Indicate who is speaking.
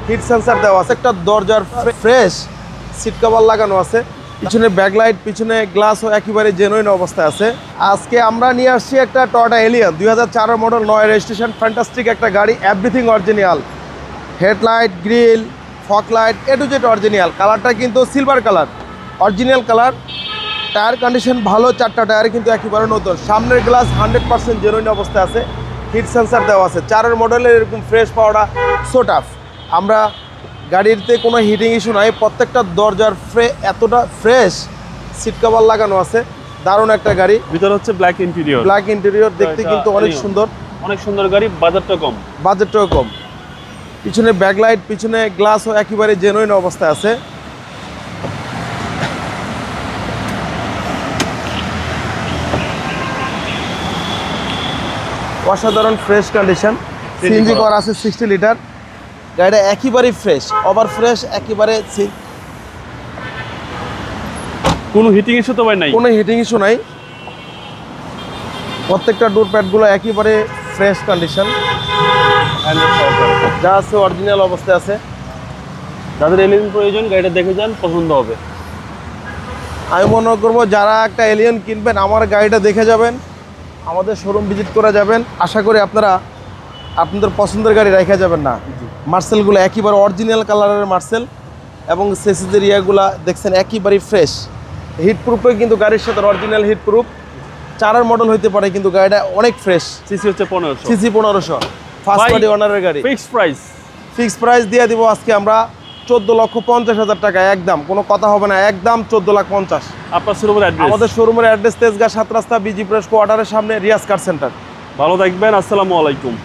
Speaker 1: Heat sensor দেওয়া আছে, একটা দরজার ফ্রেশ সিট কভার লাগানো আছে, পিছনে ব্যাকলাইট, পিছনে গ্লাসও একেবারে জেনুইন অবস্থায় আছে। আজকে আমরা নিয়ে আসছি একটা Toyota Allion 2004 model, 9 registration, fantastic একটা গাড়ি, everything original, headlight, grille, fog light, A to Z original. কালারটা কিন্তু silver colour, original colour. Tyre condition ভালো, 4টা টায়ার কিন্তু একেবারে নতুন। সামনের গ্লাস 100% জেনুইন অবস্থায় আছে, হিট সেন্সর দেওয়া আছে। 4 মডেলের এরকম ফ্রেশ পাওয়াটা সো টাফ। আমরা গাড়িতে কোনো হিটিং ইস্যু নাই, প্রত্যেকটা দরজার এতটা ফ্রেশ সিট কভার লাগানো আছে। দারুণ একটা গাড়ি,
Speaker 2: ভিতরে হচ্ছে ব্ল্যাক ইন্টেরিয়র।
Speaker 1: ব্ল্যাক ইন্টেরিয়র, দেখতে কিন্তু অনেক সুন্দর,
Speaker 2: অনেক সুন্দর গাড়ি, বাজেটটা কম।
Speaker 1: বাজেটটাও কম। পিছনে ব্যাকলাইট, পিছনে গ্লাসও একেবারে জেনুইন অবস্থায় আছে। অসাধারণ ফ্রেশ কন্ডিশন, সিএনজি করা আছে 60 লিটার। গাড়িটা একেবারে ফ্রেশ, ওভার ফ্রেশ, একেবারে
Speaker 2: কোনো হিটিং ইস্যু তো ভাই নাই?
Speaker 1: কোনো হিটিং ইস্যু নাই। প্রত্যেকটা ডোর প্যাডগুলো একেবারে ফ্রেশ কন্ডিশন, যা আছে অরিজিনাল অবস্থায় আছে।
Speaker 2: যাদের এলিয়ন প্রয়োজন গাড়িটা দেখে যান, পছন্দ হবে।
Speaker 1: আমি মনে করবো যারা একটা এলিয়ন কিনবেন, আমার গাড়িটা দেখে যাবেন, আমাদের শোরুম ভিজিট করে যাবেন। আশা করি আপনারা আপনাদের পছন্দের গাড়ি রেখে যাবেন না। মার্সেলগুলো একেবারে অরিজিনাল কালারের মার্সেল, এবং সেসিজের ইয়াগুলা দেখছেন একেবারে ফ্রেশ। হিট প্রুফে কিন্তু গাড়ির সাথে অরিজিনাল হিট প্রুফ। 4 মডেল হইতে পারে কিন্তু গাড়িটা অনেক ফ্রেশ।
Speaker 2: সিসি হচ্ছে 1500।
Speaker 1: সিসি 1500, ফার্স্ট পার্টি ওনারের গাড়ি।
Speaker 2: Fixed price?
Speaker 1: ফিক্সড প্রাইস দিয়ে দিব আজকে আমরা 14,50,000 টাকা, একদম, কোনো কথা হবে না, একদম 14,50,000।
Speaker 2: আপনার শোরুমের অ্যাড্রেস?
Speaker 1: আমাদের শোরুমের অ্যাড্রেস তেজগাঁ 7 রাস্তা, বিজি প্রেস কোয়ার্টারের সামনে, রিয়াজ কার সেন্টার।
Speaker 2: ভালো থাকবেন, আসসালামু আলাইকুম।